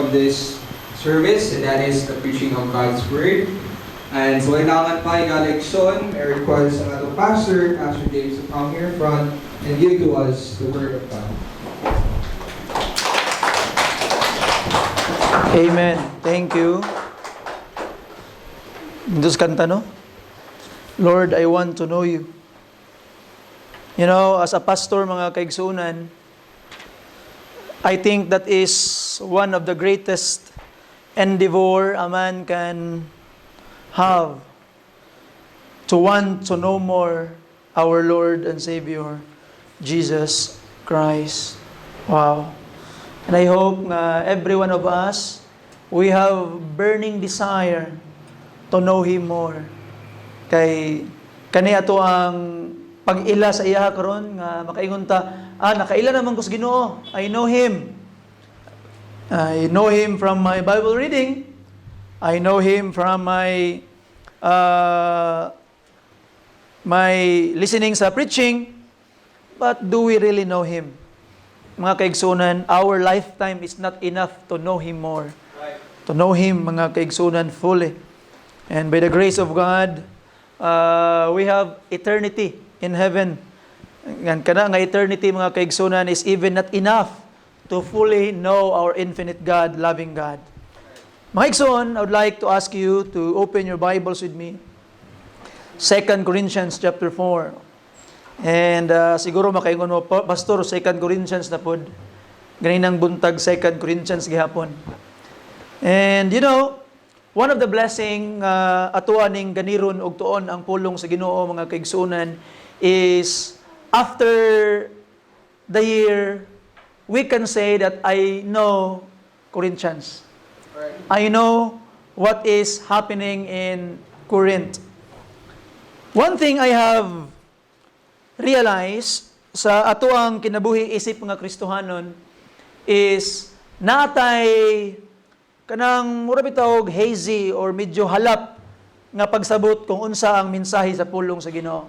of this service, and that is the preaching of God's Word. And so kailangan pa i-election, I request ang ating Pastor James, to come here in front and give to us the Word of God. Amen. Thank you. Indus kanta, no? Lord, I want to know you. You know, as a pastor, mga kaigsunan, I think that is one of the greatest endeavor a man can have, to want to know more our Lord and Savior, Jesus Christ. Wow. And I hope nga every one of us, we have burning desire to know Him more. Kay kani ato ang pag-ila sa iya karon nga makaingon ta, nakaila naman ko sa Ginoo. I know Him. I know Him from my Bible reading. I know Him from my listening sa preaching. But do we really know Him? Mga kaigsunan, our lifetime is not enough to know Him more. Right. To know Him, mga kaigsunan, fully. And by the grace of God, we have eternity in heaven. Nga nga eternity, mga kaigsunan, is even not enough to fully know our infinite God, loving God. Mga kaigsunan, I would like to ask you to open your Bibles with me. 2 Corinthians chapter 4. And siguro makaingon mo, Pastor, 2 Corinthians na pod. Ganinang buntag 2 Corinthians gihapon. And you know, one of the blessing atuan ning ganiron og tuon ang pulong sa Ginoo, mga kaigsunan, is after the year, we can say that I know Corinthians. Right. I know what is happening in Corinth. One thing I have realized sa atuang kinabuhi isip mga Kristohanon is natay kanang mura bitawog hazy or medyo halap nga pagsabot kung unsa ang mensahe sa pulong sa Ginoo.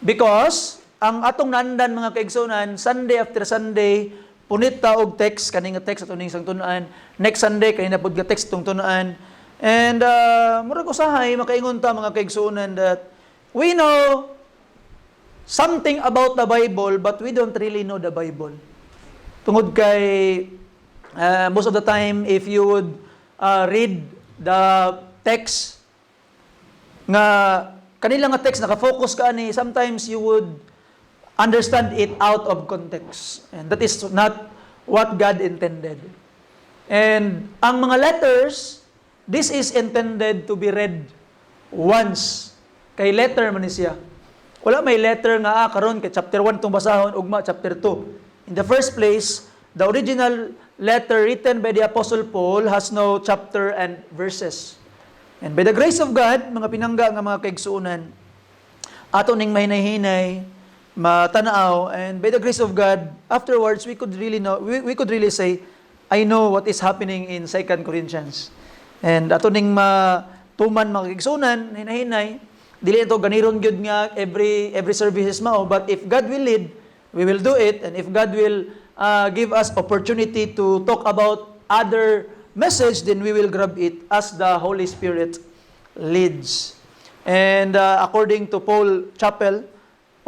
Because ang atong nandan mga kaigsunan, Sunday after Sunday, punit ta og text kaning nga text ato ning sang tun-an. Next Sunday kani na pud nga text tong tun-an. And murag usahay makaingon ta mga kaigsunan that we know something about the Bible but we don't really know the Bible. Tungod kay most of the time, if you would read the text, nga kanila nga text, nakafocus ka ani, sometimes you would understand it out of context. And that is not what God intended. And ang mga letters, this is intended to be read once. Kay letter man ni siya. Wala may letter nga karon kay chapter 1 tong basahon, ugma chapter 2. In the first place, the original letter written by the Apostle Paul has no chapter and verses. And by the grace of God, mga pinangga nga mga kaigsuunan, ato ning mahinay-hinay, matanaw, and by the grace of God, afterwards we could really know, we could really say, I know what is happening in 2 Corinthians. And ato ning matuman mga kaigsuunan, hinay-hinay, dili ito ganiron gyud nga every services mao, but if God will lead, we will do it, and if God will give us opportunity to talk about other message, then we will grab it as the Holy Spirit leads. And according to Paul Chappell,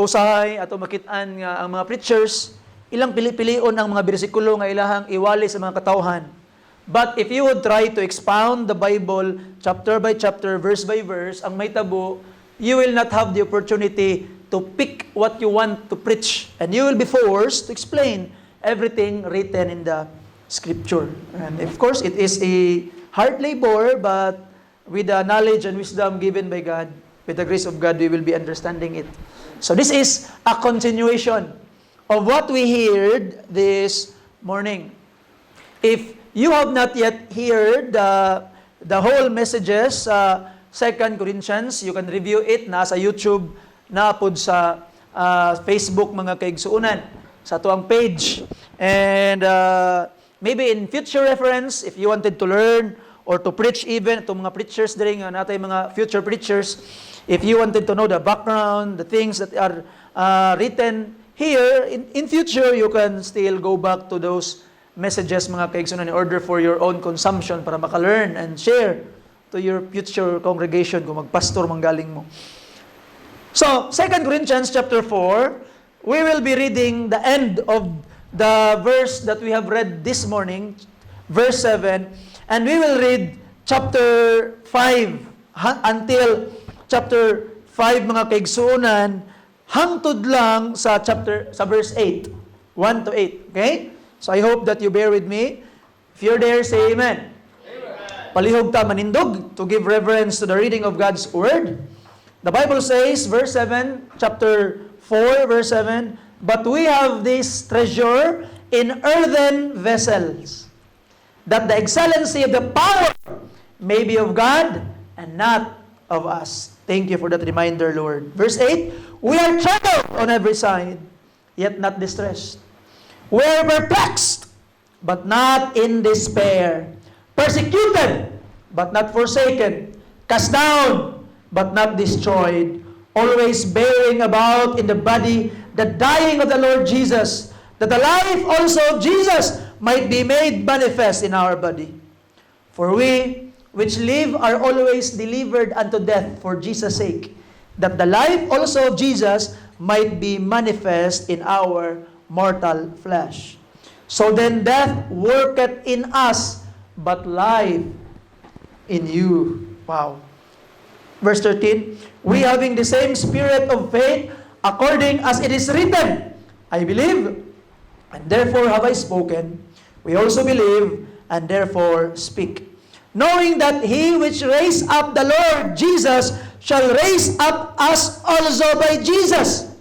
usahay ato makit-an nga ang mga preachers, ilang pili-pilion ang mga bersikulo nga ilahang iwali sa mga katawhan. But if you would try to expound the Bible chapter by chapter, verse by verse, ang may tabo, you will not have the opportunity to pick what you want to preach. And you will be forced to explain everything written in the Scripture. And of course, it is a hard labor, but with the knowledge and wisdom given by God, with the grace of God, we will be understanding it. So this is a continuation of what we heard this morning. If you have not yet heard the whole messages, 2 Corinthians, you can review it, nasa YouTube, naapod sa Facebook mga kaigsuunan, sa tuang page. And maybe in future reference, if you wanted to learn or to preach even, itong mga preachers din, natay mga future preachers, if you wanted to know the background, the things that are written here, in future, you can still go back to those messages, mga kaigsunan, in order for your own consumption, para maka-learn and share to your future congregation kung magpastor manggaling mo. So, 2 Corinthians chapter 4, we will be reading the end of the verse that we have read this morning, verse 7, and we will read chapter 5 until chapter 5, mga kaigsunan, hangtod lang sa verse 8, 1 to 8. Okay? So I hope that you bear with me. If you're there, say amen. Amen. Palihog ta manindog to give reverence to the reading of God's Word. The Bible says, verse 7, chapter 4, verse 7, but we have this treasure in earthen vessels, that the excellency of the power may be of God and not of us. Thank you for that reminder, Lord. Verse 8, we are troubled on every side, yet not distressed. We are perplexed, but not in despair. Persecuted, but not forsaken. Cast down, but not destroyed. Always bearing about in the body the dying of the Lord Jesus, that the life also of Jesus might be made manifest in our body. For we which live are always delivered unto death for Jesus' sake, that the life also of Jesus might be manifest in our mortal flesh. So then death worketh in us, but life in you. Wow. Verse 13, we having the same spirit of faith, according as it is written, I believe, and therefore have I spoken. We also believe, and therefore speak. Knowing that he which raised up the Lord Jesus shall raise up us also by Jesus,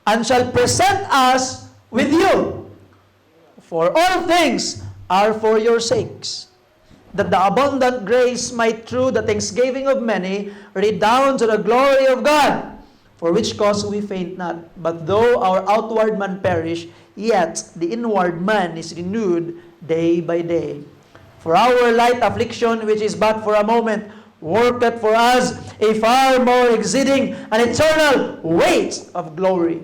and shall present us with you. For all things are for your sakes, that the abundant grace might through the thanksgiving of many redound to the glory of God, for which cause we faint not. But though our outward man perish, yet the inward man is renewed day by day. For our light affliction, which is but for a moment, worketh for us a far more exceeding and eternal weight of glory,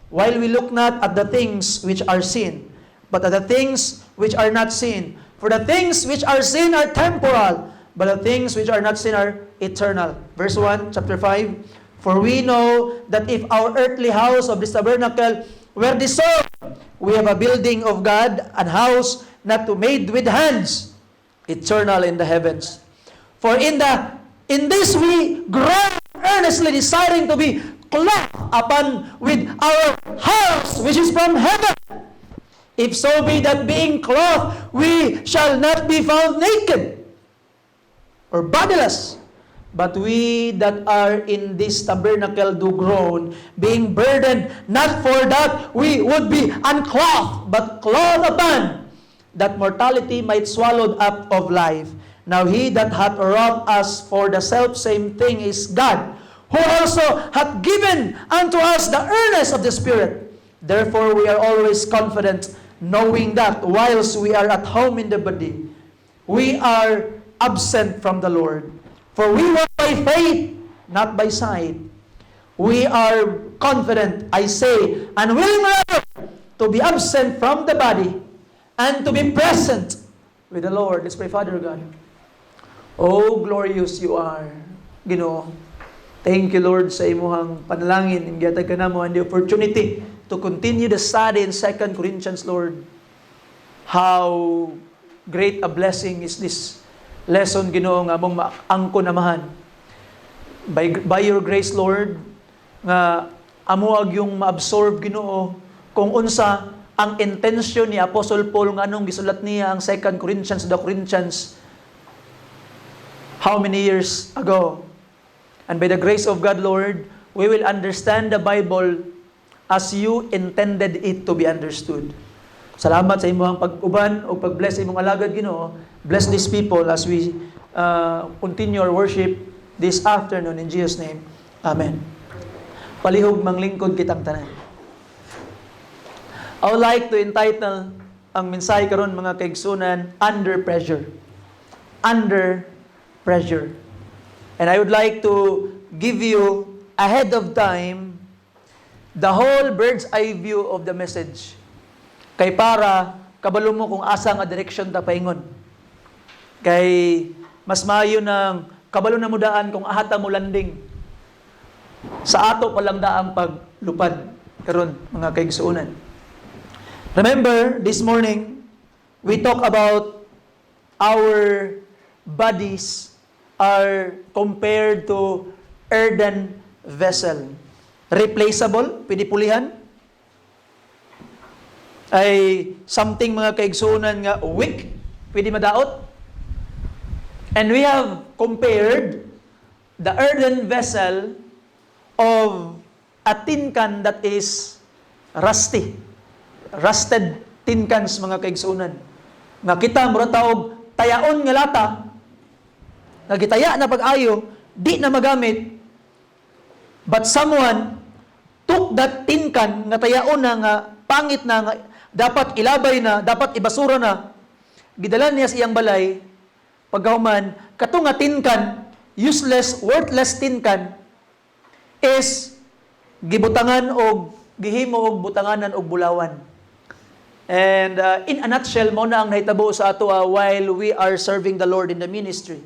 while we look not at the things which are seen, but at the things which are not seen. For the things which are seen are temporal, but the things which are not seen are eternal. Verse 1, chapter 5, for we know that if our earthly house of this tabernacle were dissolved, we have a building of God, an house not to made with hands, eternal in the heavens. For in this we groan earnestly, desiring to be clothed upon with our house which is from heaven. If so be that being clothed, we shall not be found naked or bodiless. But we that are in this tabernacle do groan, being burdened, not for that we would be unclothed, but clothed upon, that mortality might swallowed up of life. Now he that hath wrought us for the selfsame thing is God, who also hath given unto us the earnest of the Spirit. Therefore we are always confident, knowing that whilst we are at home in the body, we are absent from the Lord. For we walk by faith, not by sight. We are confident, I say, and willing rather to be absent from the body and to be present with the Lord. Let's pray. Father God, oh glorious you are, Ginoo. Thank you, Lord, sa imuhang panalangin. Ingiyatag ka na mo and the opportunity to continue the study in 2 Corinthians, Lord. How great a blessing is this lesson, Ginoo, nga mong maangko namahan. By your grace, Lord, nga amuag yung ma-absorb, Ginoo, kung unsa ang intensyon ni Apostle Paul nga anong gisulat niya ang 2 Corinthians, the Corinthians, how many years ago? And by the grace of God, Lord, we will understand the Bible as you intended it to be understood. Salamat sa imong pag-uban o pag-bless sa imong alagad, Ginoo. Bless these people as we continue our worship this afternoon in Jesus' name. Amen. Palihog manglingkod kitang tanan. I would like to entitle ang mensahe karon, mga kaigsunan, Under Pressure. Under Pressure. And I would like to give you ahead of time the whole bird's eye view of the message. Kay para kabalo mo kung asa nga direksyon ta paingon. Kay mas maayo ng kabalo na mo daan kung ahata mo landing. Sa ato pa lang daang paglupad karon mga kaigsuonan. Remember, this morning, we talk about our bodies are compared to earthen vessel. Replaceable, pwede pulihan. Ay something mga kaigsuonan nga weak, pwede madaot. And we have compared the earthen vessel of a tin can that is rusty. Rusted tin cans mga kaigsuonan. Nga kita mura taog tayaon nga lata nga gitaya na pag-ayo di na magamit, but someone took that tin can nga tayaon na nga pangit na nga dapat ilabay na, dapat ibasura na, gidalan niya sa iyang balay, pagkahuman, kato nga tin can, useless, worthless tin can, is gibutangan og gihimo og butanganan og bulawan. And in a nutshell, mo na ang nahitabo sa ato while we are serving the Lord in the ministry.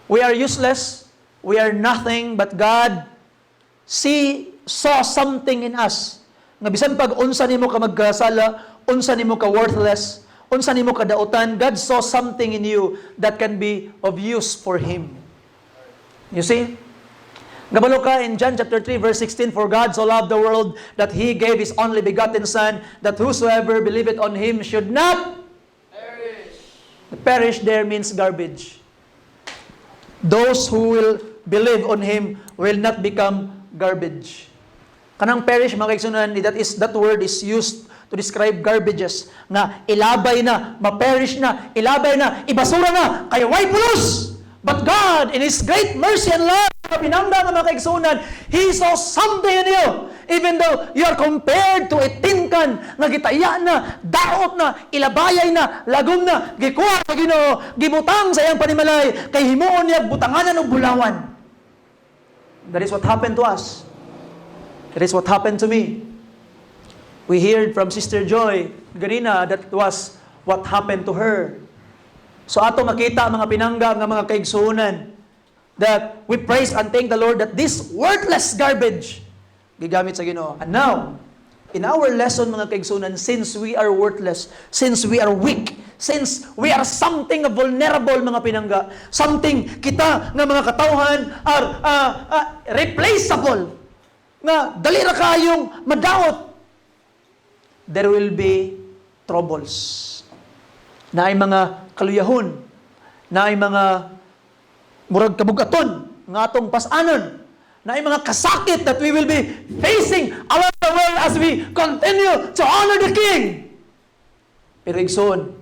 We are useless, we are nothing, but God saw something in us. Nga bisan pag unsa nimo ka magkasala, unsa nimo ka worthless, unsa nimo ka dautan, God saw something in you that can be of use for Him. You see? Gabalo ka in John chapter 3 verse 16, for God so loved the world that He gave His only begotten Son, that whosoever believeth on Him should not perish. Perish there means garbage. Those who will believe on Him will not become garbage. Kanang perish, mga kaigsunan, that word is used to describe garbages, na ilabay na, ma-perish na, ilabay na, ibasura na, kaya why pulos? But God, in His great mercy and love, pinangga ng mga kaigsunan, He saw something in you. Even though you are compared to a tin can, nga gitaya na, daot na, ilabayay na, lagom na, gikuha na Ginoo, gibutang sa iyang panimalay, kay himuon niya, butanganan o bulawan. That is what happened to us. That is what happened to me. We heard from Sister Joy ganina that was what happened to her. So ato makita mga pinangga ng mga kaigsuonan that we praise and thank the Lord that this worthless garbage gigamit sa Ginoo. And now, in our lesson mga kaigsuonan, since we are worthless, since we are weak, since we are something vulnerable mga pinangga, something kita nga mga katawhan are replaceable, nga dali ra kayong madaot, there will be troubles. Na ay mga kaluyahon, na ay mga murag kabugaton, nga atong pasanon, na ay mga kasakit that we will be facing around the world as we continue to honor the King. Pero igsoon,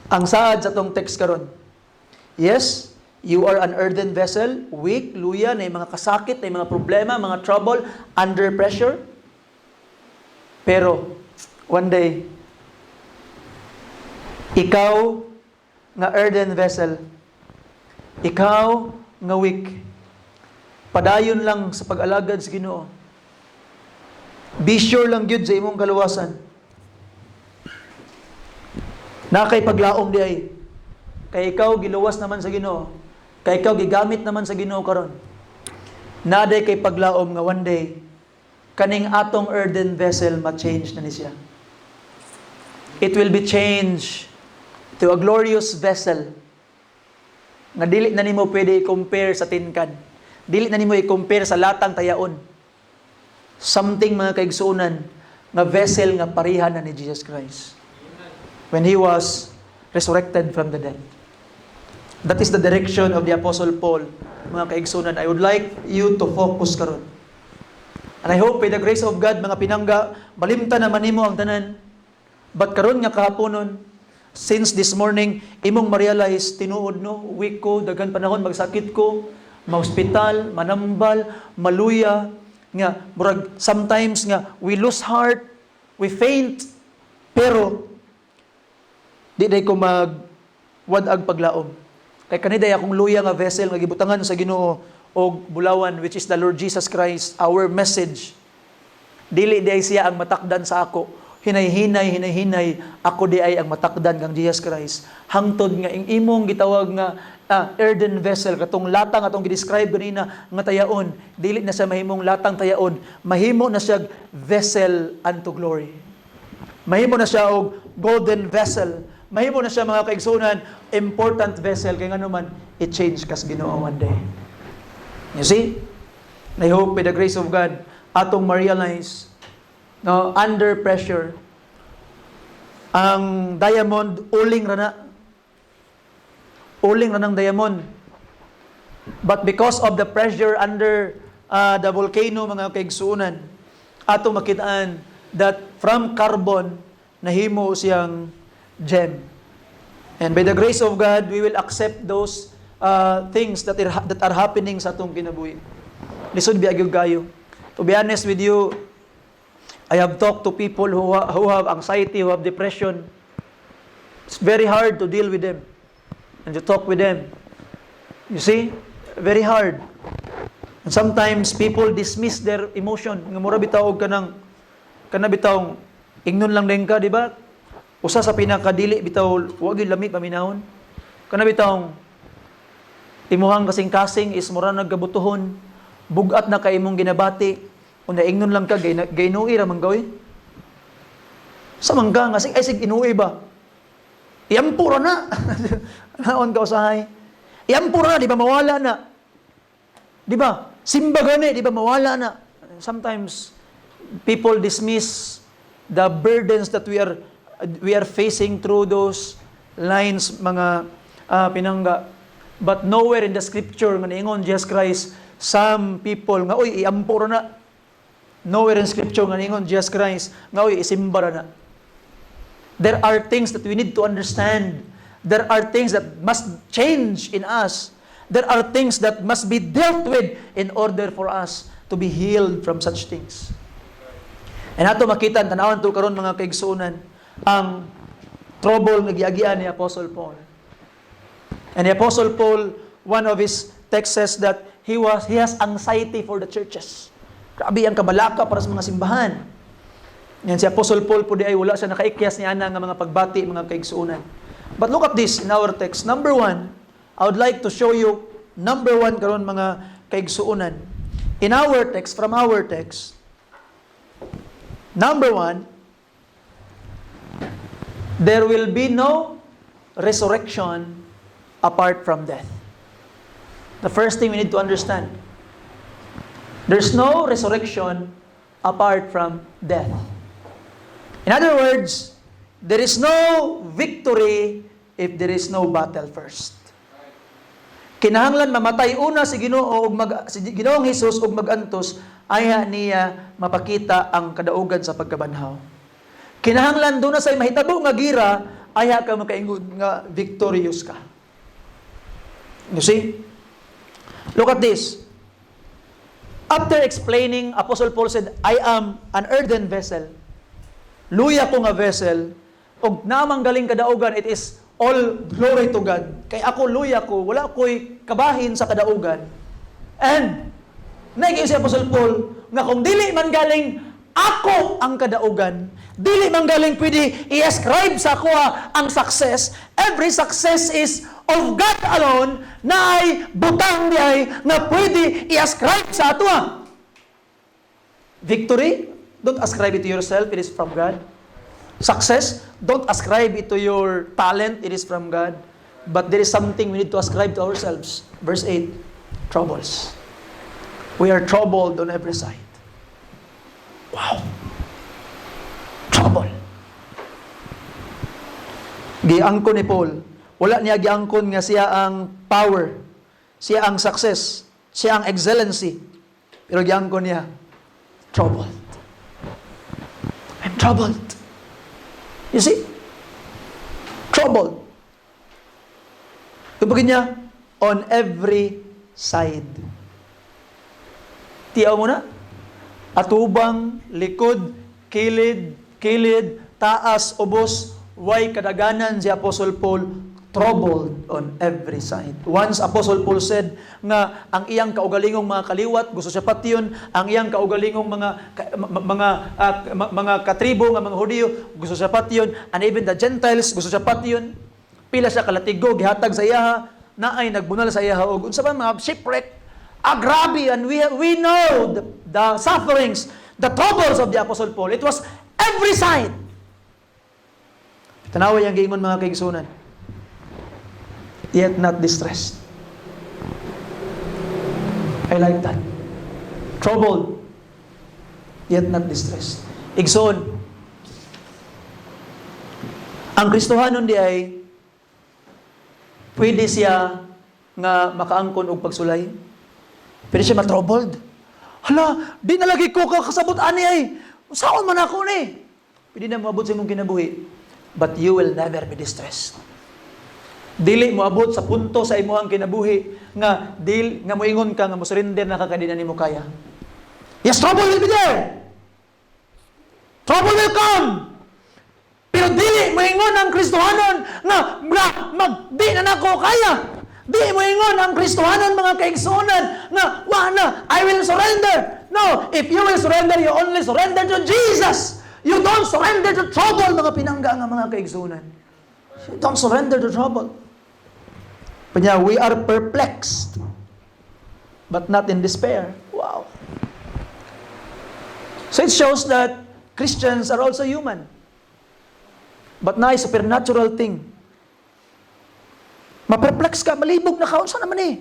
ang saad sa tong text karon, yes, you are an earthen vessel, weak, luya, na mga kasakit, na mga problema, mga trouble, under pressure. Pero, one day, ikaw nga earthen vessel, ikaw nga weak, padayon lang sa pag-alagad sa Ginoo. Be sure lang gyud sa imong kaluwasan. Na kay paglaom di ay, kay ikaw giluwas naman sa Ginoo. Kay ikaw gigamit naman sa Ginoo karon. Naday kay paglaom nga one day kaning atong earthen vessel ma-change na ni siya. It will be changed to a glorious vessel nga dili na nimo pwede i-compare sa tin can. Dili na nimo i-compare sa latang tayaon. Something mga kaigsuonan nga vessel nga parihan na ni Jesus Christ when He was resurrected from the dead. That is the direction of the Apostle Paul, mga kaigsunan. I would like you to focus karon. And I hope by the grace of God, mga pinangga, balimta naman nimo ang tanan. But karon nga kahaponon, since this morning, imong ma-realize, tinuod no, weak ko, dagan panahon, magsakit ko, ma-hospital, manambal, maluya, nga, murag, sometimes nga, we lose heart, we faint, pero, di day ko mag-wadag paglaom. Kay kaniday akong luya nga vessel nga gibutangan sa Ginoo og bulawan, which is the Lord Jesus Christ, our message. Dili day siya ang matakdan sa ako. hinay-hinay, ako di ay ang matakdan kang Jesus Christ. Hangtod nga, imong gitawag nga, earthen vessel, katong latang atong gidescribe ganina nga tayaon, dili na siya mahimong latang tayaon, mahimo na siya vessel unto glory. Mahimo na siya og golden vessel. Mahimo na siya, mga kaigsunan, important vessel, kaya nga naman, it change kas Ginoo one day. You see? I hope by the grace of God, atong ma-realize, no, under pressure, ang diamond, uling ra ng diamond. But because of the pressure under the volcano, mga kaigsunan, atong makitaan that from carbon, nahimo siyang gem. And by the grace of God, we will accept those things that are happening sa atong kinabuhi. Lisod biag gayo. To be honest with you, I have talked to people who have anxiety, who have depression. It's very hard to deal with them and to talk with them. You see? Very hard. And sometimes people dismiss their emotion. Nga mura bitaw kana bitawng ingnon lang din ka, di ba? Usa sa pinakadili bitaw wag gyud lami paminahon. Kana bitawng timuhang kasing-kasing is mura nagkabutuhon. Bugat na kay imong ginabati. Kung naingnon lang ka, gainuwi ra man gawin. Sa mangga nga, sig inuwi ba? Iyampura na. Naon ka usahay. Iyampura na, di ba mawala na? Di ba? Simba gani, di ba mawala na? Sometimes, people dismiss the burdens that we are facing through those lines, mga pinangga. But nowhere in the scripture, nga niingon Jesus Christ, some people, nga, uy, iyampura na. Nowhere in scripture nga ningon Jesus Christ nga oy isimbara na. There are things that we need to understand. There are things that must change in us. There are things that must be dealt with in order for us to be healed from such things. And ato makita tanawan to karon mga kaigsuonan ang trouble nga giagian ni Apostle Paul. And the Apostle Paul, one of his texts says that he has anxiety for the churches. Grabe ang kabalaka para sa mga simbahan. Yan si Apostle Paul po di ay wala siya nakaikyas ni ana nga mga pagbati, mga kaigsuonan. But look at this in our text. Number 1, I would like to show you number 1 karon mga kaigsuonan. In our text, from our text, number 1, there will be no resurrection apart from death. The first thing we need to understand, there's no resurrection apart from death. In other words, there is no victory if there is no battle first. Kinahanglan mamatay una si Ginoo si Ginoong Hesus ug magantos aya niya mapakita ang kadaugan sa pagkabanhaw. Kinahanglan do na say mahitabo nga gira aya ka makaingon nga victorious ka. You see? Look at this. After explaining, Apostle Paul said, I am an earthen vessel. Luya ko nga vessel. Og namang galing kadaugan, it is all glory to God. Kay ako, luya ko, wala ko'y kabahin sa kadaugan. And, naging si Apostle Paul, nga kung dili man galing ako ang kadaugan, dili man galing pwede i-ascribe sa ako ang success. Every success is of God alone, na ay butang di ay na pwede i-ascribe sa ato. Victory, don't ascribe it to yourself, it is from God. Success, don't ascribe it to your talent, it is from God. But there is something we need to ascribe to ourselves. Verse 8, troubles. We are troubled on every side. Wow. Trouble. Giangkon ni Paul. Wala niya giangkon nga siya ang power, siya ang success, siya ang excellency. Pero giangkon niya, troubled. I'm troubled. You see? Troubled. Tubagin niya, on every side. Tiyaw mo na? Atubang, likod, kilid, taas, ubos, way kadaganan si Apostle Paul troubled on every side. Once Apostle Paul said nga ang iyang kaugalingong mga kaliwat gusto siya patyon, ang iyang kaugalingong mga katribo nga mga Hudiyo gusto siya patyon, and even the Gentiles gusto siya patyon. Pila siya kalatigo gihatag sa iyaha, naay nagbunal sa iyaha og unsa ba mga shipwreck. Grabe, and we know the sufferings, the troubles of the Apostle Paul. It was every side. Tanawa yang giingon mga kaigsunan. Yet not distressed. I like that. Troubled, yet not distressed. Igsoon, ang Kristohanon di ay pwede siya nga makaangkon og pagsulay. Pwede siya matroubled. Hala, di na lagi ko kakasabot ani ay. Saan man ako ni? Pwede na moabot sa imong kinabuhi. But you will never be distressed. Dili mo abot sa punto sa imuhang kinabuhi nga moingon ka nga mo surrender na ka kadina nimo kaya. Yes, trouble will be there. Trouble will come. Pero dili moingon ang Kristohanon nga di na nako kaya. Di moingon ang Kristohanon mga kaigsunan nga na, I will surrender. No, if you will surrender, you only surrender to Jesus. You don't surrender to trouble mga pinangga nga mga kaigsunan. You don't surrender to trouble. Kanya, we are perplexed, but not in despair. Wow. So it shows that Christians are also human. But na supernatural thing. Maperplex ka, malibog na ka, unsa naman eh.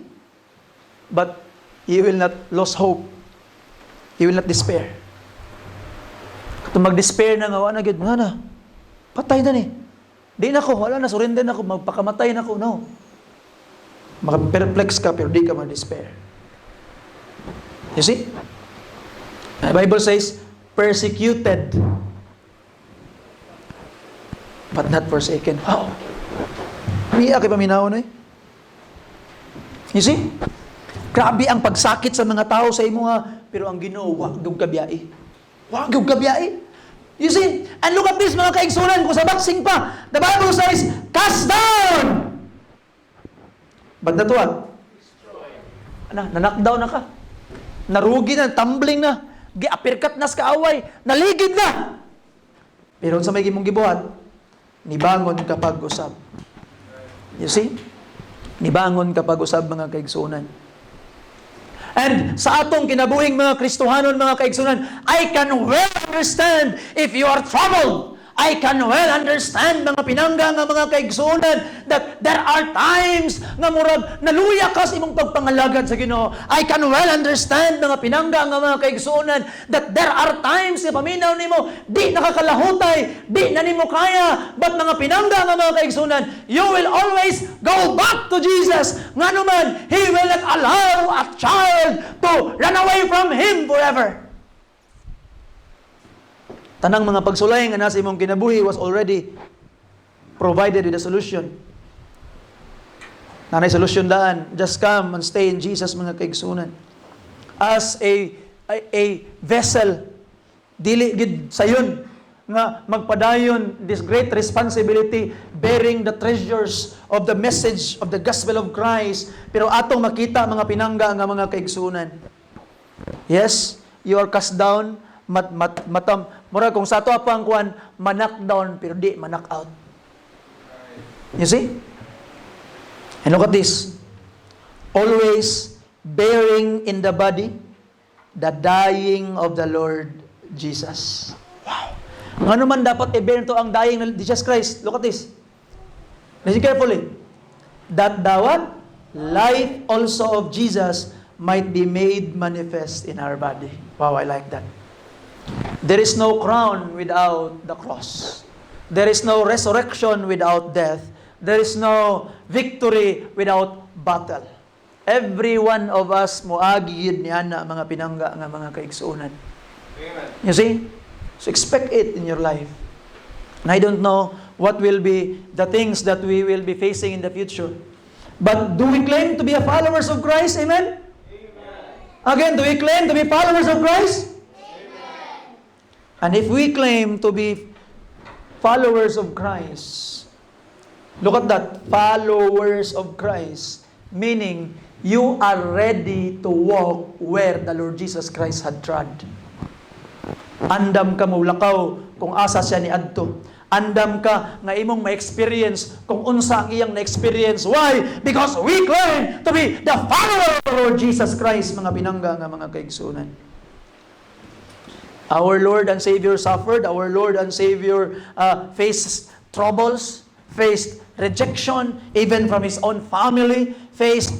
But you will not lose hope. You will not despair. Kung mag-despair na nga, wala na, nga na, patay na ni. Di na ko, wala na, surrender na ko, magpakamatay na ko, no. Maka-perplex ka, pero di ka ma-despair. You see? The Bible says, persecuted, but not forsaken. Oh, umiyak kay paminaw na eh. You see? Grabe ang pagsakit sa mga tao sa imo nga, pero ang Ginoo wa gyud kabiyai. Wa gyud kabiyai. You see? And look at this mga kaigsunan, kung sa baksing pa, the Bible says, cast down. But that one, na-knockdown na ka. Narugi na, tumbling na. Giapirkat na sa kaaway. Naligid na. Pero sa may gimong gibuhat, nibangon kapag usab. You see? Nibangon kapag usab mga kaigsunan. And sa atong kinabuhing mga Kristohanon, mga kaigsunan, I can well understand if you are troubled. I can well understand mga pinangga nga mga kaigsunan that there are times nga murag naluya ka sa imong pagpangalagad sa Ginoo. I can well understand mga pinangga nga mga kaigsunan that there are times sa paminaw nimo di nakakalahutay, di na nimo kaya, but mga pinangga nga mga kaigsunan, you will always go back to Jesus. Ngano man, He will not allow a child to run away from Him forever. Tanang mga pagsulay nga nasa imong kinabuhi was already provided with a solution. Nanay solution daan, just come and stay in Jesus mga kaigsunan. As a vessel, dili gid sayon nga magpadayon this great responsibility bearing the treasures of the message of the gospel of Christ, pero atong makita mga pinangga nga mga kaigsunan. Yes, you are cast down, mura kung sa ato pa ang kuan, manak down pero di manak out. You see? And look at this. Always bearing in the body the dying of the Lord Jesus. Wow. Ngano man dapat i-bear to ang dying ng Jesus Christ? Look at this. Listen carefully. That the what? Life also of Jesus might be made manifest in our body. Wow, I like that. There is no crown without the cross. There is no resurrection without death. There is no victory without battle. Every one of us moagid ni ana mga pinangga nga mga kaigsunan. Amen. You see? So expect it in your life. And I don't know what will be the things that we will be facing in the future. But do we claim to be a followers of Christ? Amen? Amen. Again, do we claim to be followers of Christ? And if we claim to be followers of Christ, Look at that. Followers of Christ. Meaning, you are ready to walk where the Lord Jesus Christ had trod. Andam ka mulakaw kung asa siya ni adto. Andam ka nga imong ma-experience kung unsa ang iyang na-experience. Why? Because we claim to be the follower of the Lord Jesus Christ, mga pinangga nga mga kaigsunan. Our Lord and Savior suffered. Our Lord and Savior faced troubles, faced rejection, even from His own family, faced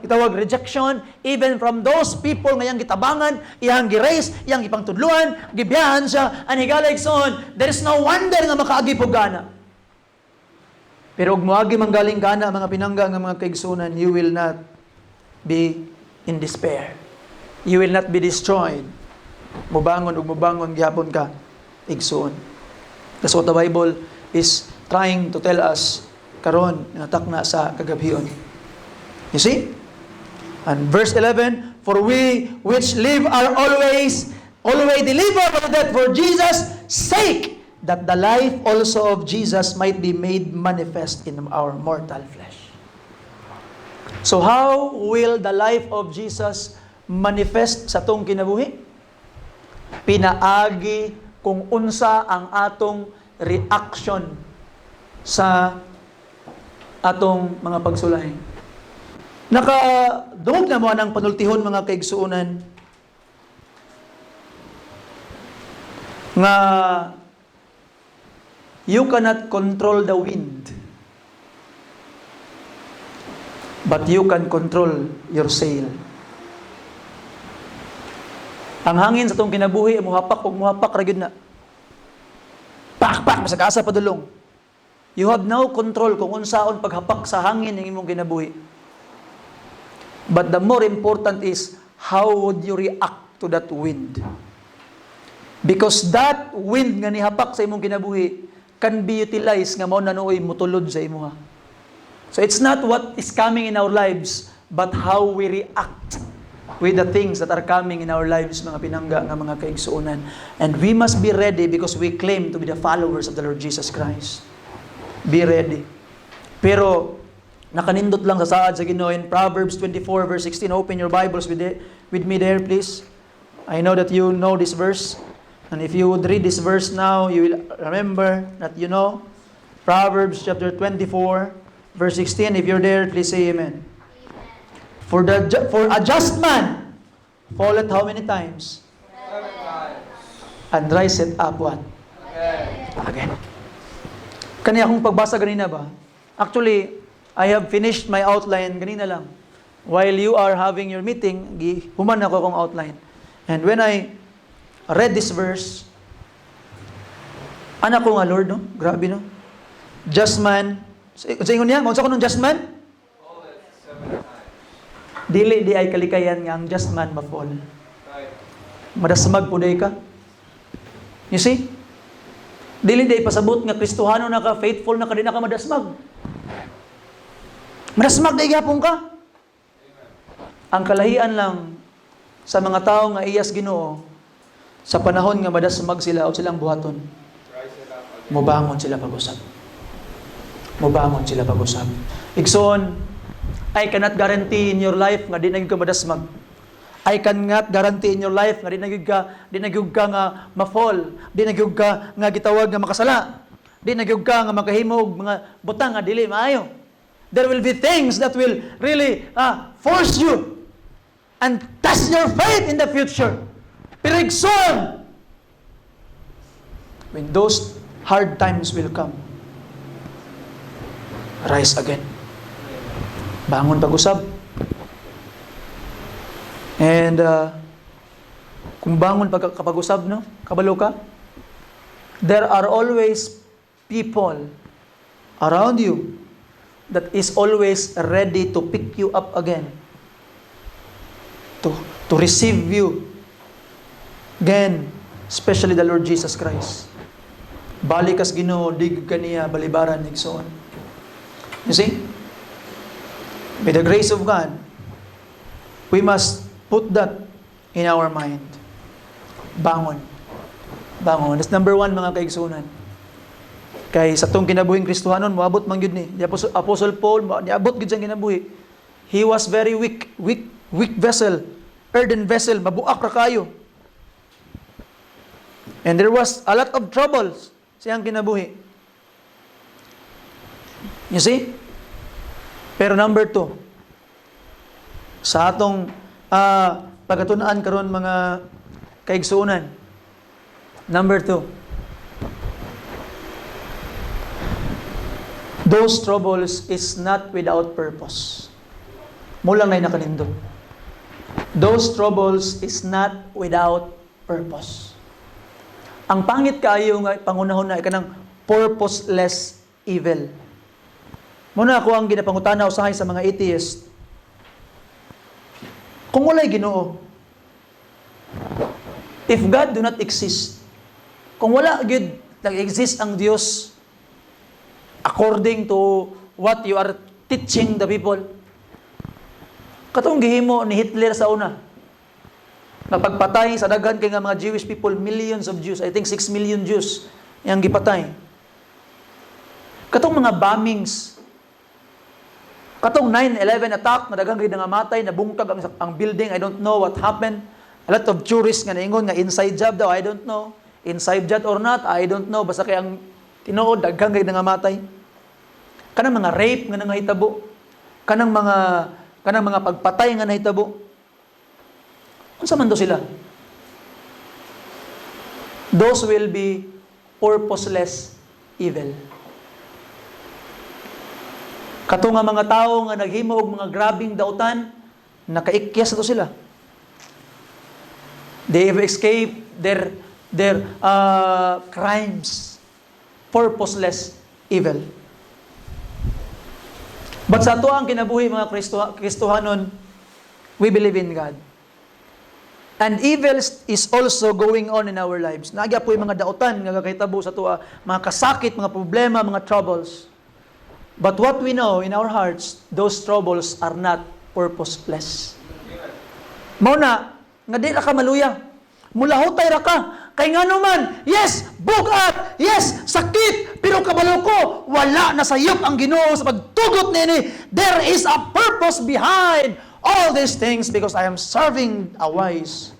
itawag rejection, even from those people nga iyang gitabangan, iyang girace, iyang ipangtudluan, gibiyahan siya, and higaligson, there is no wonder nga makaagi po gana. Pero ug moagi manggaling kana, mga pinangga nga mga kaigsunan, you will not be in despair. You will not be destroyed. Mubangon ug mubangon gihapon ka, igsuon. That's what the Bible is trying to tell us karon natakna sa kagabhion. You see? And verse 11, for we which live are always delivered from death for Jesus' sake, that the life also of Jesus might be made manifest in our mortal flesh. So how will the life of Jesus manifest sa tong kinabuhi? Pinaagi kung unsa ang atong reaction sa atong mga pagsulay. Nakadungog na mo ng panultihon mga kaigsuunan nga you cannot control the wind, but you can control your sail. Ang hangin sa itong kinabuhi, muhapak o muhapak ra gyud na. Pak, masagasa padulong. You have no control kung unsaon paghapak sa hangin ng imong kinabuhi. But the more important is, how would you react to that wind? Because that wind nga nihapak sa imong kinabuhi can be utilized nga mao nanuoy mutulod sa imuha. So it's not what is coming in our lives, but how we react with the things that are coming in our lives, mga pinangga nga mga kaigsuunan. And we must be ready because we claim to be the followers of the Lord Jesus Christ. Be ready. Pero nakanindot lang sa saad sa Ginoo in Proverbs 24 verse 16. Open your Bibles with me there, please. I know that you know this verse. And if you would read this verse now, you will remember that you know. Proverbs chapter 24 verse 16. If you're there, please say amen. For a just man falleth how many times? 7 times. And riseth up what? Again. Kani akong pagbasa ganina ba? Actually, I have finished my outline ganina lang. While you are having your meeting, human ako akong outline. And when I read this verse, anak ko nga Lord, no? Grabe, no? Just man. Sa ingon niya, maunsa ko nung just man? Dili di ay kalikayan nga ang just man ma-fall. Madasmag po day ka. You see? Dili di pasabot nga Kristohano na ka, faithful na ka, di na ka madasmag. Madasmag day gyapon ka. Ang kalahian lang sa mga tao nga iyas Ginoo sa panahon nga madasmag sila o silang buhaton. Mubangon sila pag-usap. Mubangon sila pag-usap. Igsoon, I cannot guarantee in your life nga di na gyud ka madasmag. I cannot guarantee in your life nga di na gyud ka nga ma-fall, di na gyud ka nga gitawag nga makasala, di na gyud ka nga makahimog mga butang nga dili maayo. There will be things that will really force you and test your faith in the future. Pero igsoon, when those hard times will come, rise again. Bangon pag-usab. And kung bangon kapag-usab, no? Kabalo ka? There are always people around you that is always ready to pick you up again. To receive you again, especially the Lord Jesus Christ. Balikas Ginoo, dig kaniya balibaran igsoon. You see? By the grace of God, we must put that in our mind. Bangon. Bangon. That's number 1, mga kaigsunan. Kay sa tong kinabuhing Kristohanon, moabot man gyud ni. Apostle Paul, niabot gyud siyang kinabuhi. He was very weak vessel, earthen vessel, mabuak ra kayo. And there was a lot of troubles siyang kinabuhi. You see? Pero number 2, sa atong pagkatunan karon mga kaigsuonan, number 2, those troubles is not without purpose. Mulang na nakanindot. Those troubles is not without purpose. Ang pangit kaayo nga pangunahon na kanang purposeless evil. Muna ako ang ginapangutana usahay sa mga atheist. Kung walay Ginoo, if God do not exist, kung wala gyud nag-exist ang Dios according to what you are teaching the people, katong gihimo ni Hitler sa una, napagpatay sa daghan kay nga mga Jewish people, millions of Jews, I think 6 million Jews yang gipatay. Katong mga bombings, katong 9/11 attack, na daghang gid nga matay, nabungkag ang building, I don't know what happened. A lot of tourists nga naingon nga inside job daw, I don't know. Inside job or not, I don't know. Basta kay ang tinuod, daghang gid nga matay. Kanang mga rape nga nangahitabo, kanang mga pagpatay nga nahitabo. Unsa man do sila? Those will be purposeless evil. Kato nga mga tao nga naghimo og mga grabing dautan, nakaikyas to sila. They have escaped their crimes. Purposeless evil. But sa ato ang kinabuhi mga Kristohanon, we believe in God. And evil is also going on in our lives. Nagya po yung mga dautan nga kakahitabo sa tuwa, mga kasakit, mga problema, mga troubles. But what we know in our hearts, those troubles are not purposeless. Mauna, nga di ra ka maluya. Mulahutay ra ka. Kay nga naman, yes, bugat, yes, sakit, pero kabalo ko, wala na sayop ang Ginoo sa pagtugot nini. There is a purpose behind all these things because I am serving a wise,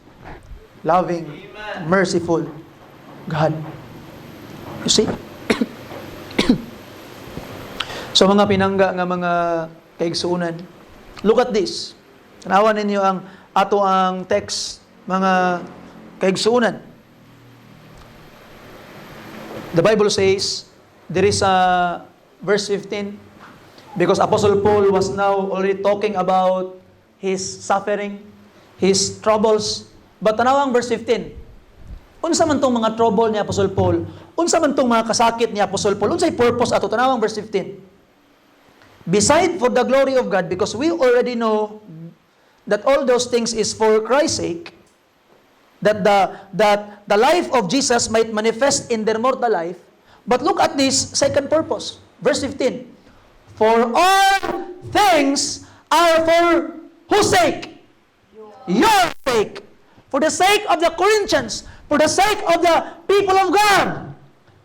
loving, merciful God. You see? So mga pinangga nga mga kaigsuunan, look at this. Tanawan ninyo ang ato ang text, mga kaigsuunan. The Bible says, there is a verse 15, because Apostle Paul was now already talking about his suffering, his troubles. But tanawang verse 15, unsa man tong mga trouble ni Apostle Paul, unsa man tong mga kasakit ni Apostle Paul, unsay purpose ato? Tanawang verse 15. Beside for the glory of God, because we already know that all those things is for Christ's sake, that the life of Jesus might manifest in their mortal life. But look at this second purpose, verse 15. For all things are for whose sake? Your sake. For the sake of the Corinthians, for the sake of the people of God,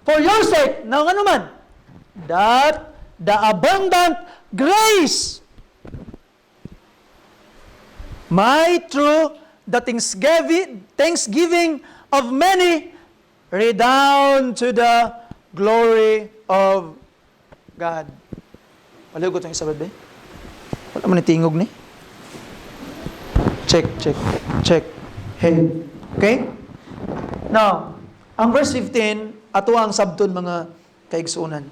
for your sake. Now, ano man? That the abundant grace might through the thanksgiving of many redound to the glory of God. Paliw ko itong isa ba? Wala mo ni tingog ni? Check. Hey. Okay? Now, ang verse 15, ato ang sabton mga kaigsuunan.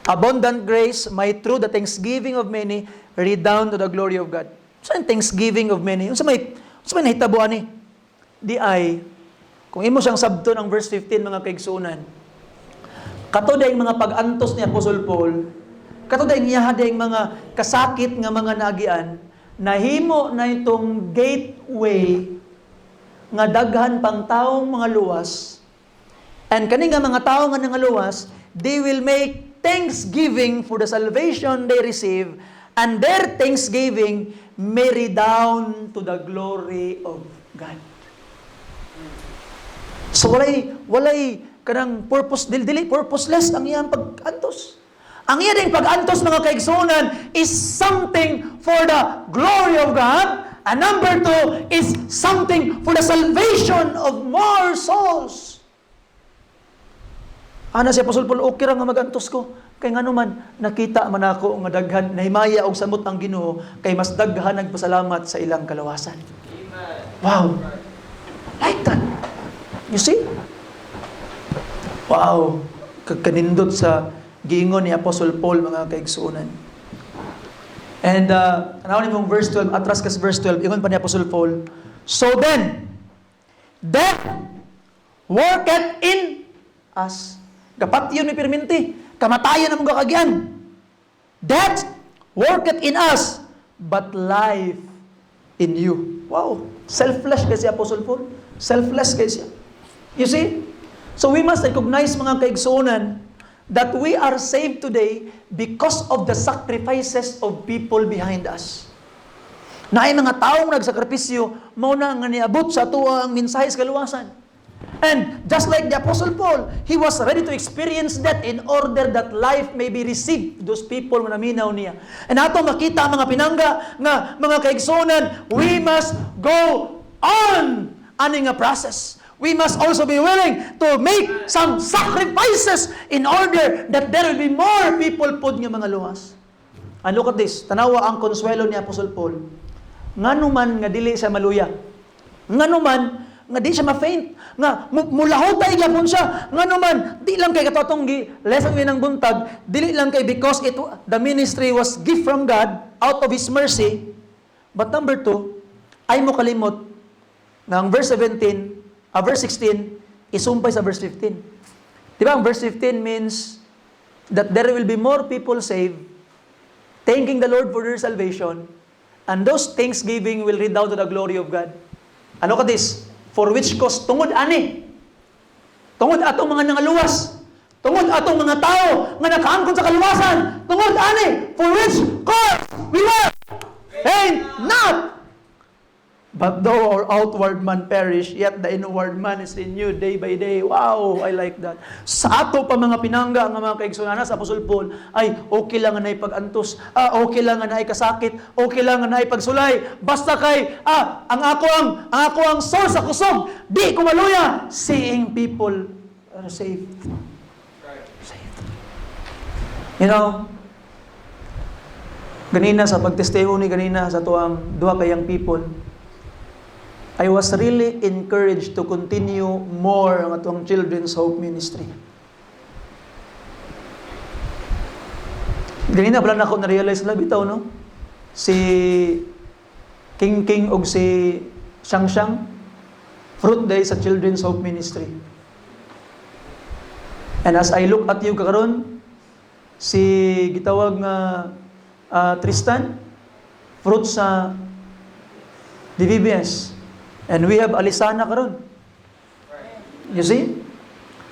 Abundant grace might through the thanksgiving of many redound to the glory of God. Saan thanksgiving of many? Unsa may nahitabuan ni? Di ay, kung imo siyang sabton ang verse 15 mga kaigsuunan, kato dayang mga pag-antos ni Apostle Paul, kato dayang iyaha dayang mga kasakit nga mga naagian, nahimo na itong gateway nga daghan pang taong mga luwas, and kani nga mga tao nga nga luwas, they will make thanksgiving for the salvation they receive, and their thanksgiving may redound to the glory of God. So walay kanang dili purposeless ang iyang pag-antos. Ang iyang pag-antos, mga kaigsunan, is something for the glory of God. And number 2 is something for the salvation of more souls. Ana si Apostol Paul, okay ra nga mag-antos ko. Kay nga naman, nakita man ako nga daghan, nahimaya og samot ang Ginoo, kay mas daghan nagpasalamat sa ilang kalawasan. Amen. Wow! Like that. You see? Wow! Kanindot sa giingon ni Apostol Paul, mga kaigsuonan. And, anawin mong verse 12, atras kas verse 12, ingon pa ni Apostol Paul, so then, death worketh in us. Kapat yun may perminti. Kamatayan na mong kakagyan. Death worketh in us, but life in you. Wow! Selfless kasi Apostle Paul. Selfless kasi. You see? So we must recognize, mga kaigsuonan, that we are saved today because of the sacrifices of people behind us. Na ay mga taong nagsakripisyo, mao na nga niabot sa tuwa ang mensahe sa kaluwasan. And just like the Apostle Paul, he was ready to experience that in order that life may be received those people na naminaw niya. And ato makita, mga pinangga, nga mga kaigsunan, we must go on ani nga process. We must also be willing to make some sacrifices in order that there will be more people pod nga mga luwas. And look at this, tanawa ang konsuelo ni Apostle Paul. Nganuman nga dili siya maluya. Nganuman nga di siya ma-faint. Nga mulahotay gyapon siya. Nganuman di lang kay katotong lesson ng buntag, dili lang kay because the ministry was gift from God out of His mercy. But number 2, ay mo kalimot nga ang verse 16, isumpay sa verse 15. Diba, ang verse 15 means that there will be more people saved, thanking the Lord for their salvation, and those thanksgiving will redound to the glory of God. Ano ka this? For which cause, tungod ani. Tungod atong mga nangaluwas. Tungod atong mga tao nga nakaangkon sa kaluwasan. Tungod ani. For which cause we were faint not. But though our outward man perish, yet the inward man is renewed day by day. Wow, I like that. Sa ato pa mga pinangga, nga mga kaigsunan sa Apostol Paul, ay okay lang nga na ipag-antos, okay lang nga na ikasakit, okay lang nga na ipagsulay, basta kay, ang ako ang source sa kusog, di ko maluya, seeing people are saved. Saved. You know, ganina sa pagtestimony, ganina sa tuang duha kayang people, I was really encouraged to continue more ang atong Children's Hope Ministry. Ganina pala na ako na-realize na bitaw, no? Si King o si Shang, fruit day sa Children's Hope Ministry. And as I look at you kakaron, si gitawag nga Tristan, fruit sa DVBS. And we have Alisana karon. You see?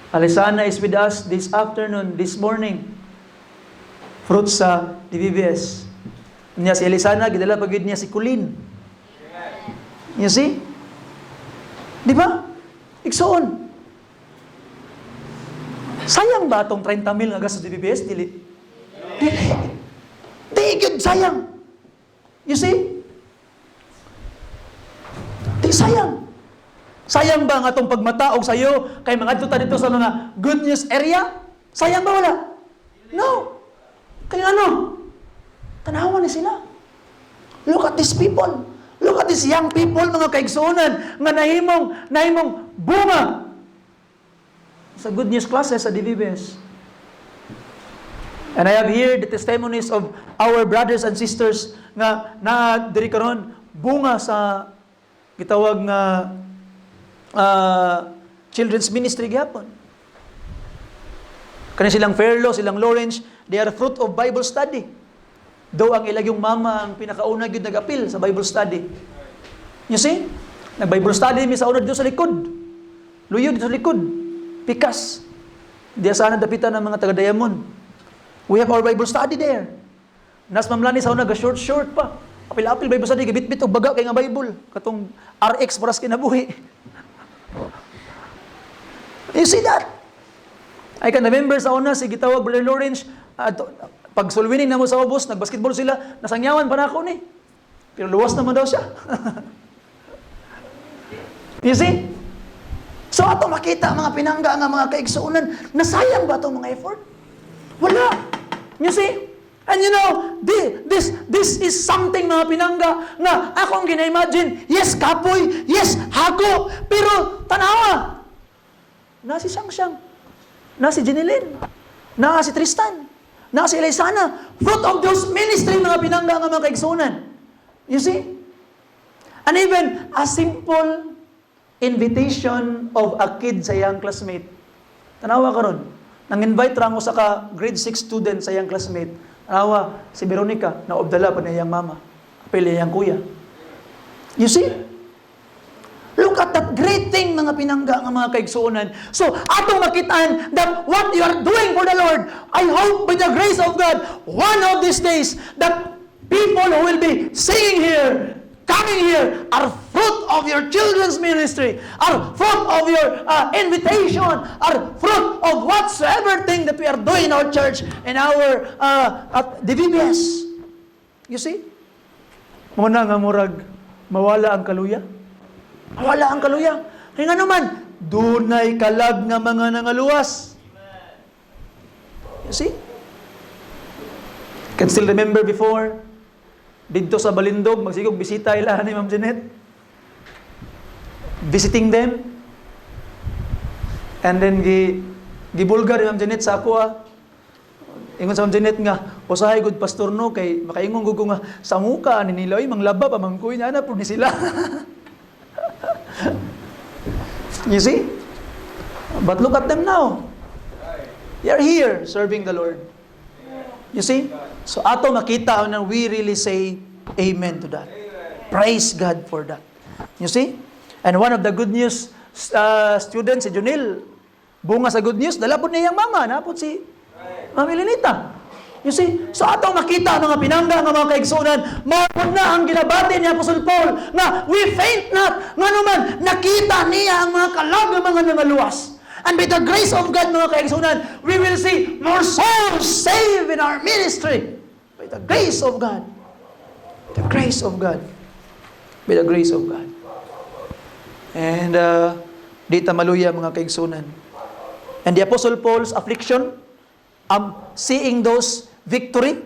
Alisana is with us this afternoon, this morning. Fruit sa DVBS. Niya si Alisana, gidala pagid niya si Colleen. You see? Di ba? Igsoon. Sayang ba itong 30,000 nga gas sa DVBS? Dili. Di, sayang. You see? Di sayang. Sayang ba ang atong pagmataog sa iyo kay mga adto dito sa mga good news area? Sayang ba wala? No. Kaya ano? Tanawa ni sila. Look at these people. Look at these young people, mga kaigsuonan, nga nahimong bunga sa good news classes sa DVBS. And I have here the testimonies of our brothers and sisters nga na diri karon bunga sa gitawag nga children's ministry gyapon. Kani silang Fairlaw, silang Lawrence, they are fruit of Bible study. Though ang ilagyong mama ang pinakauna gyud nag-apil sa Bible study. You see? Nag-Bible study mi sa una dito sa likod. Luyo dito sa likod. Pikas. Diya sana dapitan ng mga taga-Diamond. We have our Bible study there. Nas mamlani sa una ga-short pa. Apil-apil Bible study, gabit-bit og baga kay nga Bible. Katong RX paras kinabuhi. You see that? Ay ka na member sa una, sige tawag, Brother Lawrence, pag sulwining na mo sa ubos, nagbasketball sila, nasangyawan pa na ako ni. Pero luwas naman daw siya. You see? So ato makita mga pinangga nga mga kaigsuunan, nasayang ba itong mga effort? Wala. You see? And you know, this is something mga pinangga na akong gina-imagine, yes, kapoy, yes, hago, pero tanawa. Na si Siyang-Siyang, na si Jeneline, na si Tristan, na si Elizana, fruit of those ministry mga pinangga nga mga kaigsuunan. You see? And even a simple invitation of a kid sa iyang classmate. Tanawa ka ron. Nang-invite rango sa ka grade 6 student sa iyang classmate. Tanawa, si Veronica, naobdala pa na iyang mama. Apil iyang kuya. You see? Look at that great thing, mga pinangga ng mga kaigsuunan. So, atong makitaan that what you are doing for the Lord, I hope by the grace of God, one of these days, that people who will be singing here, coming here, are fruit of your children's ministry, are fruit of your invitation, are fruit of whatsoever thing that we are doing in our church, in our at the VBS. You see? Muna nga murag, mawala ang kaluya. Mawala ang kaluya. Kaya nga naman, dunay kalag nga mga nangaluwas. You see? Can still remember before, dito sa Balindog, magsigog bisita ila ni Ma'am Jeanette. Visiting them. And then, gibulgar ni Ma'am Jeanette sa ako ingon sa Ma'am Jeanette nga, usahay good pastor no, kay makaingon ko nga, sa muka, ni nila, manglaba pa, mangkuy niya na, po ni sila. You see? But look at them now. They are here, serving the Lord. You see? So ato makita na we really say amen to that. Praise God for that. You see? And one of the good news students, si Junil, bunga sa good news, dala po niya yung mama, napot si Ma'am Elenita. You see? So ato makita mga pinangga ng mga kaigsunan, mapod na ang ginabati ni Apostle Paul na we faint not, nga naman nakita niya ang mga kalag ng mga nangaluwas. And by the grace of God, mga kaigsunan, we will see more souls saved in our ministry. By the grace of God. The grace of God. By the grace of God. And di tamaluya, mga kaigsunan. And the Apostle Paul's affliction, seeing those victory,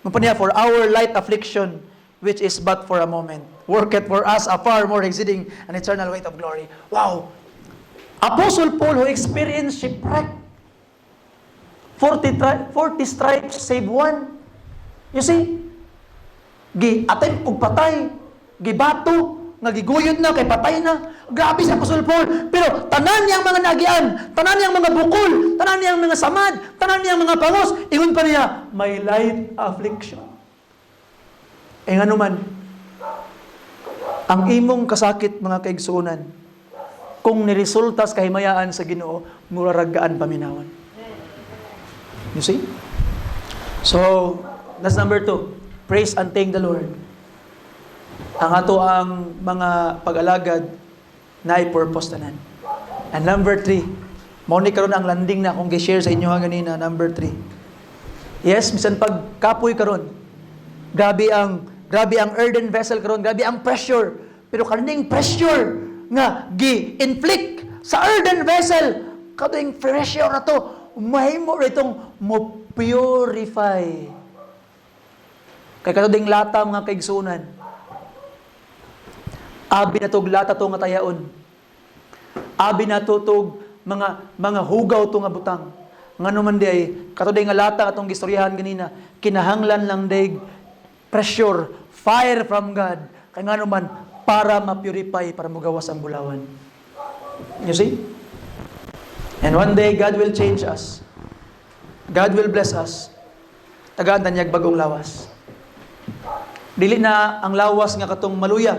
mapaniya, for our light affliction, which is but for a moment, worketh for us a far more exceeding an eternal weight of glory. Wow! Apostle Paul who experienced shipwreck, 40 stripes save one. You see? Attempt og patay, gibato, nga giguyod na, kay patay na. Grabe si Apostle Paul. Pero tanan niyang mga nagian, tanan niyang mga bukol, tanan niyang mga samad, tanan niyang mga pangos, ingon pa niya, may light affliction. E nga naman, ang imong kasakit, mga kaigsunan, kung niresultas kahimayaan sa Ginoo, muraragaan paminawan. You see? So, that's number 2. Praise and thank the Lord. Ang ato ang mga pag-alagad na i-purpose tanan. And number 3, mauni karon ang landing na akong gi-share sa inyo ganina, number 3. Yes, bisan pag kapoy karon, grabe ang earthen vessel karon, grabe ang pressure. Pero kaning pressure nga gi-inflict sa earthen vessel, kading pressure na to, mahimo itong mo purify. Kay kading lata mga kaigsunan. Abi na tog lata to nga tayaon. Abi na to tog mga hugaw to nga butang. Ngano man di ay katuday nga lata atong gistoryahan ganina, kinahanglan lang day pressure, fire from God. Kay ngano man para ma-purify, para magawas ang bulawan. You see? And one day God will change us. God will bless us. Tagaan tanyag bagong lawas. Dili na ang lawas nga katong maluya.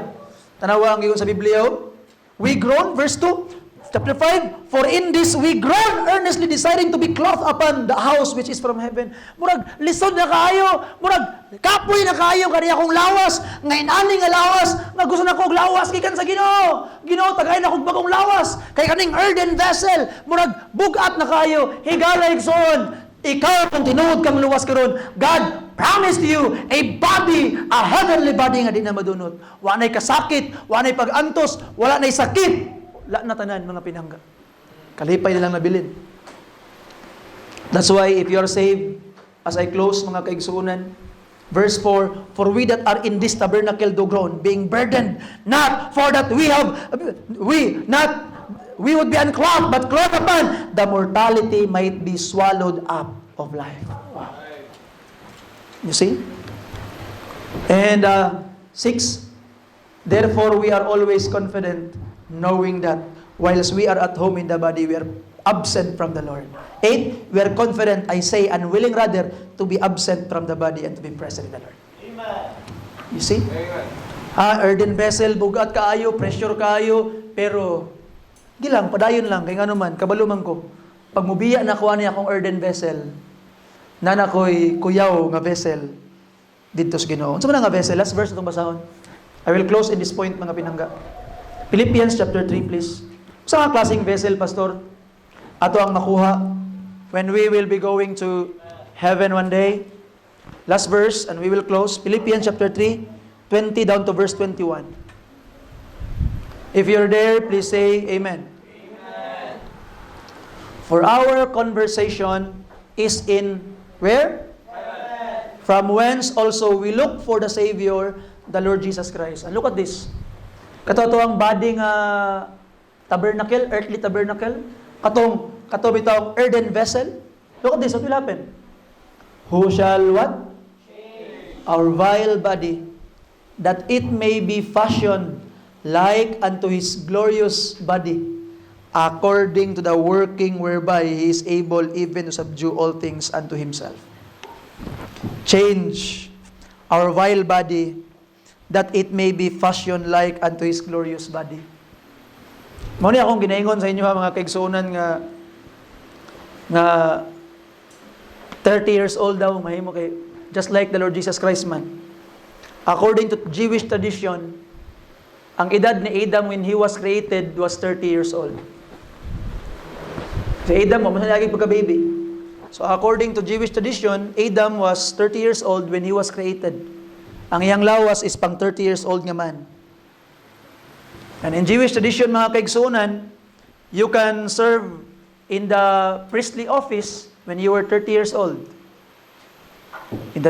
Tanawa ang iyon sa Biblia. We groan, verse 2, Chapter 5, for in this we groan earnestly desiring to be clothed upon the house which is from heaven. Murag, lisod na kaayo, murag, kapoy na kaayo, kaniya kong lawas, ngayon ani nga lawas, nga gusto na kong lawas, gikan sa Ginoo. Ginoo, tagay na kong bagong lawas, kay kaning earthen vessel, murag, bugat na kaayo, higala igsoon, ikaw kung tinuod kang luwas karon, God promised you a body, a heavenly body nga di na madunot. Wanay kasakit, wanay pag-antos, wala nay sakit. Wala na tanan mga pinangga. Kalipay na lang nabilin. That's why if you are saved, as I close mga kaigsuunan, verse 4, for we that are in this tabernacle do groan, being burdened, not for that we would be unclothed, but clothed upon, the mortality might be swallowed up of life. Wow. You see? And 6, therefore we are always confident, knowing that whilst we are at home in the body, we are absent from the Lord. 8, we are confident, I say, unwilling rather, to be absent from the body and to be present in the Lord. Amen. You see? Earthen vessel, bugat kaayo, pressure kaayo, pero gilang, padayon lang, kaya nga naman, kabaluman ko, pag mubiya na kuha niya akong earthen vessel, na nakoy kuyaw nga vessel, dito sa Ginoo. Ano nga vessel? Last verse itong basahon. I will close in this point, mga pinangga. Philippians chapter 3, please. Sa nga klaseng vessel, Pastor, ato ang makuha when we will be going to heaven one day. Last verse, and we will close. Philippians chapter 3, 20 down to verse 21. If you're there, please say Amen. Amen. For our conversation is in where? Heaven. From whence also we look for the Savior, the Lord Jesus Christ. And look at this. Katong body nga tabernacle, earthly tabernacle, katong bitawng earthen vessel. Look at this, what will happen? Who shall what? Change our vile body, that it may be fashioned like unto His glorious body, according to the working whereby He is able even to subdue all things unto Himself. Change our vile body, that it may be fashioned like unto His glorious body. Mao ni akong ginaingon sa inyo mga kaigsuonan nga 30 years old daw mahimo kay just like the Lord Jesus Christ man. According to Jewish tradition, ang edad ni Adam when he was created was 30 years old. Si Adam mo lagi pagka-baby. So according to Jewish tradition, Adam was 30 years old when he was created. Ang iyang lawas is pang 30 years old nga man. And in Jewish tradition, mga kaigsunan, you can serve in the priestly office when you were 30 years old. In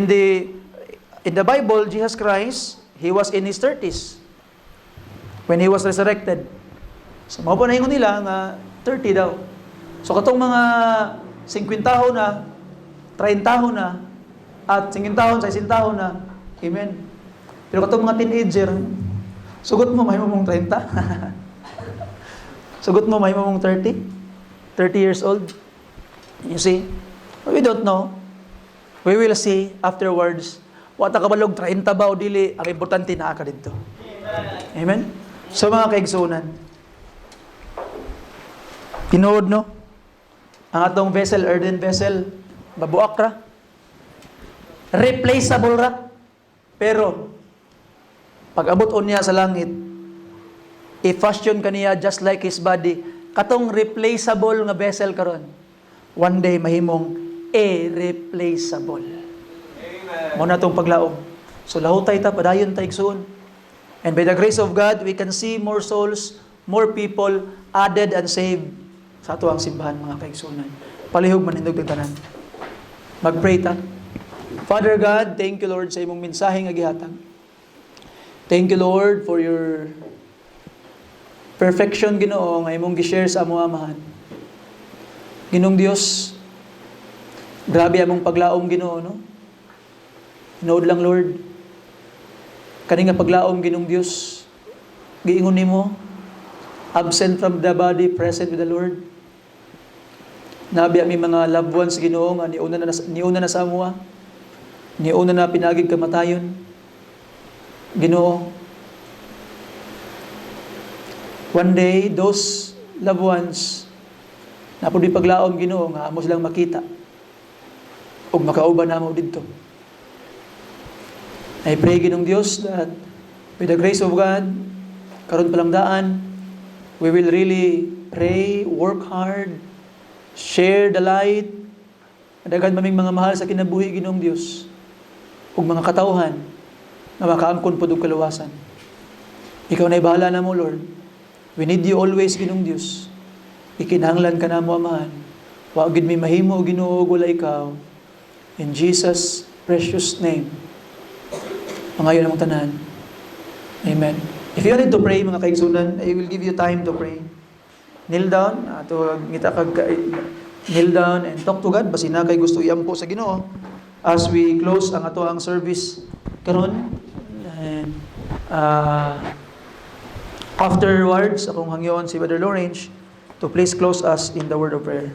the Bible, Jesus Christ, He was in His 30s when He was resurrected. So, mga panahon nila nga 30 daw. So, katong mga 50 taon na, 30 taon na, at 50 taon, 60 taon na, amen. Pero katong mga teenager, sugot mo, mahimo mong 30. Sugot mo, mahimo mong 30. 30 years old. You see? We don't know. We will see afterwards. Wata kabalog, 30 ba o dili, ang importante na ka dito. Amen? So mga kaigsunan, tinood no? Ang atong vessel, earthen vessel, babuak ra. Replaceable ra. Pero, pag abot niya sa langit, i-fashion kaniya just like His body. Katong replaceable nga vessel karon. One day, mahimong irreplaceable. Amen. Muna itong paglaom. So, lahutay ta, padayon ta igsoon. And by the grace of God, we can see more souls, more people added and saved sa ato ang simbahan, mga kaigsunan. Palihog manindog ng tanan. Mag-pray ta. Father God, thank you Lord sa imong mensahe nga gihatag. Thank you Lord for your perfection Ginoo nga imong gi-share sa among amahan. Ginoong Dios, grabe among paglaom Ginoo no. Hinood lang Lord. Kani nga paglaom Ginoong Dios, giingon nimo absent from the body, present with the Lord. Nabi ami mga loved ones Ginoo nga niuna na sa amuha. Niuna na pinagig kamatayon. Ginoo, One day, those loved ones na po di paglaom Ginoo nga amo silang makita ug makauban namo didto. I pray Ginoong Dios that with the grace of God, karon palang daan, we will really pray, work hard, share the light, daghan maming mga mahal sa kinabuhi Ginoong Dios ug mga katawhan na makaangkon pod og kaluwasan. Ikaw na'y bahala na mo, Lord. We need you always, Ginoong Dios. Ikinahanglan ka na mo, Amahan. Wa gid mi mahimo, Ginoo, ug wala ikaw. In Jesus' precious name. Pangayon namong tanan. Amen. If you need to pray, mga kaigsunan, I will give you time to pray. Kneel down, kneel down and talk to God. Basi na kay gusto iampo sa Ginoo. As we close ang ato ang service karon. And afterwards, akong hangyon si Brother Lawrence to please close us in the word of prayer.